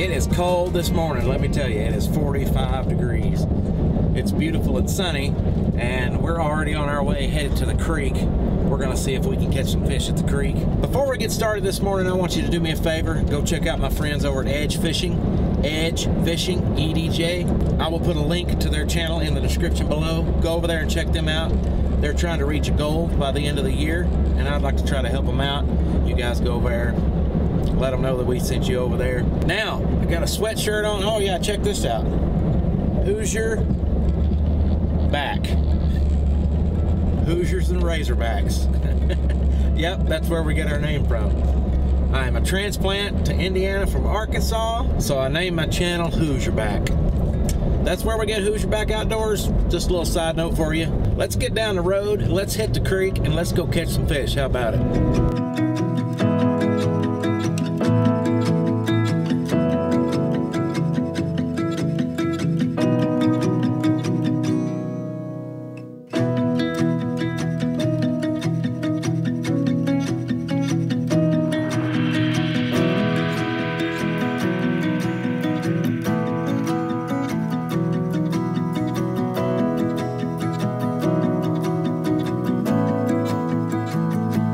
It is cold this morning, let me tell you. It is 45 degrees. It's beautiful and sunny, and we're already on our way headed to the creek. We're gonna see if we can catch some fish at the creek. Before we get started this morning, I want you to do me a favor. Go check out my friends over at Edge Fishing, EDJ. I will put a link to their channel in the description below. Go over there and check them out. They're trying to reach a goal by the end of the year, and I'd like to try to help them out. You guys go over there, let them know that we sent you over there. Now, I got a sweatshirt on. Oh yeah, check this out. Hoosierback. Hoosiers and Razorbacks. Yep, that's where we get our name from. I am a transplant to Indiana from Arkansas, so I named my channel Hoosierback. That's where we get Hoosierback Outdoors. Just a little side note for you. Let's get down the road, let's hit the creek, and let's go catch some fish. How about it?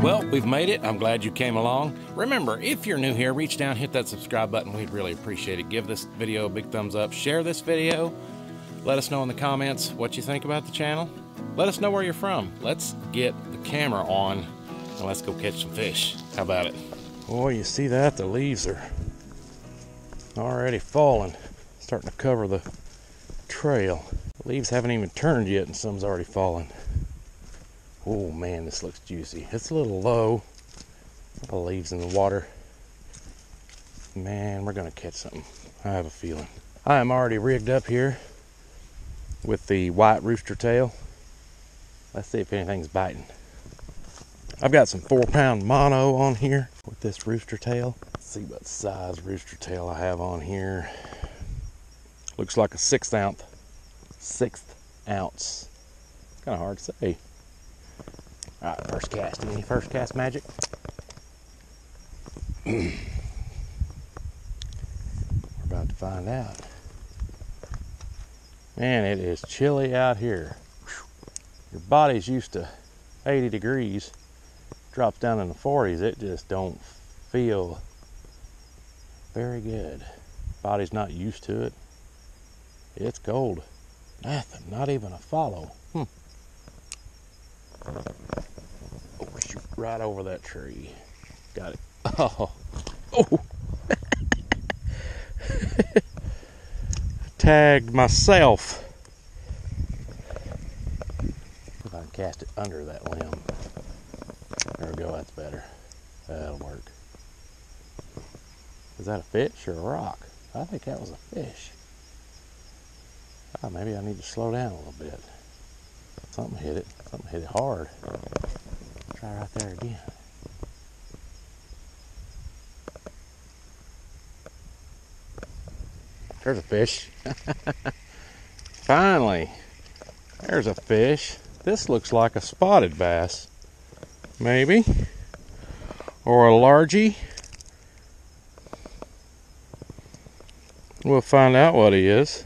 Well, we've made it. I'm glad you came along. Remember, if you're new here, reach down, hit that subscribe button. We'd really appreciate it. Give this video a big thumbs up. Share this video. Let us know in the comments what you think about the channel. Let us know where you're from. Let's get the camera on and let's go catch some fish. How about it? Boy, you see that? The leaves are already falling, starting to cover the trail. The leaves haven't even turned yet and some's already fallen. Oh man, this looks juicy. It's a little low. The leaves in the water. Man, we're gonna catch something. I have a feeling. I am already rigged up here with the white rooster tail. Let's see if anything's biting. I've got some 4-pound mono on here with this rooster tail. Let's see what size rooster tail I have on here. Looks like a 6th ounce. Kind of hard to say. All right, first cast. Any first cast magic? We're about to find out. Man, it is chilly out here. Your body's used to 80 degrees. Drops down in the 40s. It just don't feel very good. Body's not used to it. It's cold. Nothing, not even a follow. Oh, shoot, right over that tree. Got it. Oh. Tagged myself. If I can cast it under that limb. There we go, that's better. That'll work. Is that a fish or a rock? I think that was a fish. Oh, maybe I need to slow down a little bit. Something hit it. Something hit it hard. Try right there again. There's a fish. Finally. There's a fish. This looks like a spotted bass. Maybe. Or a largie. We'll find out what he is.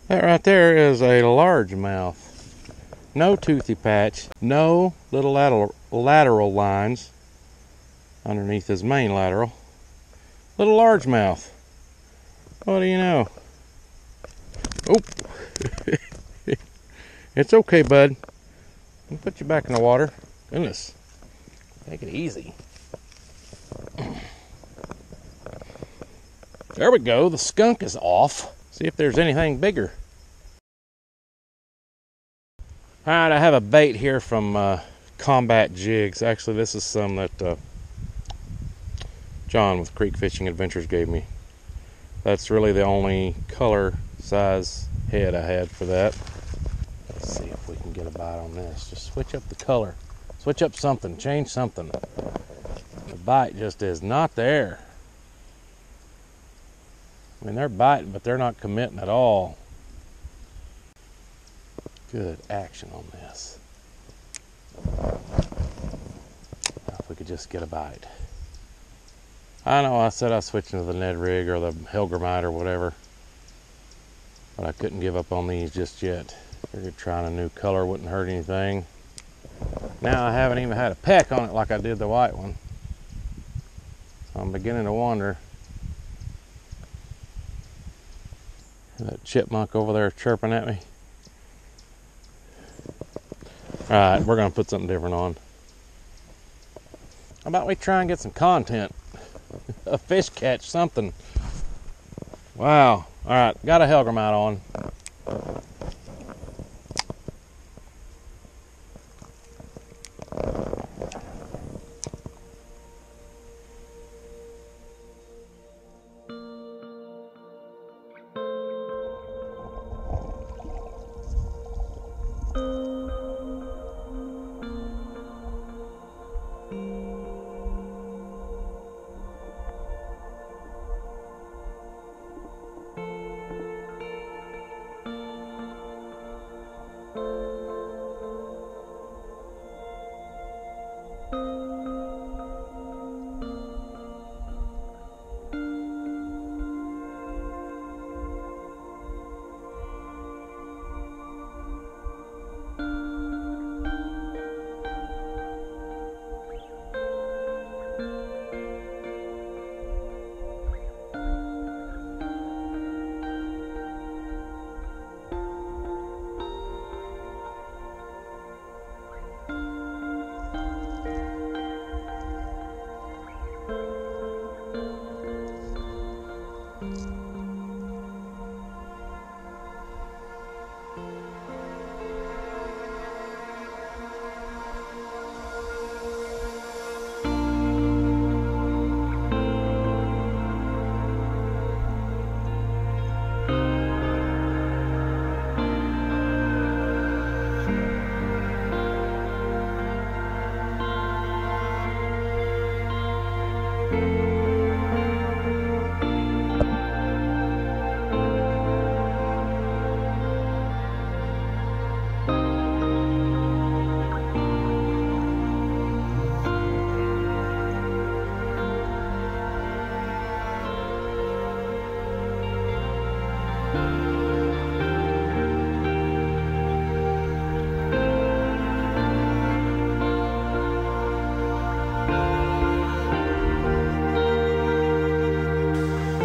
That right there is a largemouth. No toothy patch, no little lateral lines underneath his main lateral. Little largemouth. What do you know? Oh, it's okay, bud. I'll put you back in the water. Goodness, take it easy. There we go. The skunk is off. See if there's anything bigger. All right, I have a bait here from Combat Jigs. Actually, this is some that John with Creek Fishing Adventures gave me. That's really the only color size head I had for that. Let's see if we can get a bite on this. Just switch up the color. Switch up something. Change something. The bite just is not there. I mean, they're biting, but they're not committing at all. Good action on this. could just get a bite. I know I said I was switching to the Ned rig or the Hellgrammite or whatever, but I couldn't give up on these just yet. Figured trying a new color wouldn't hurt anything. Now I haven't even had a peck on it like I did the white one. So I'm beginning to wonder. That chipmunk over there chirping at me. Alright, we're going to put something different on. How about we try and get some content? A fish catch, something. Wow. Alright, got a Hellgrammite on.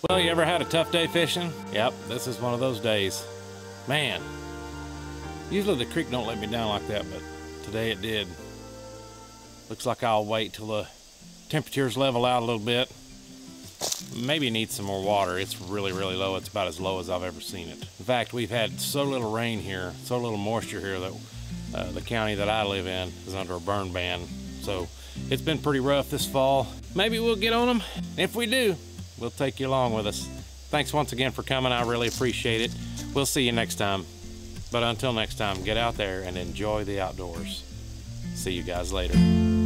Well, you ever had a tough day fishing? Yep, this is one of those days. Man, usually the creek don't let me down like that, but today it did. Looks like I'll wait till the temperatures level out a little bit. Maybe need some more water. It's really, really low. It's about as low as I've ever seen it. In fact, we've had so little rain here, so little moisture here that the county that I live in is under a burn ban. So it's been pretty rough this fall. Maybe we'll get on them. If we do, we'll take you along with us. Thanks once again for coming. I really appreciate it. We'll see you next time. But until next time, get out there and enjoy the outdoors. See you guys later.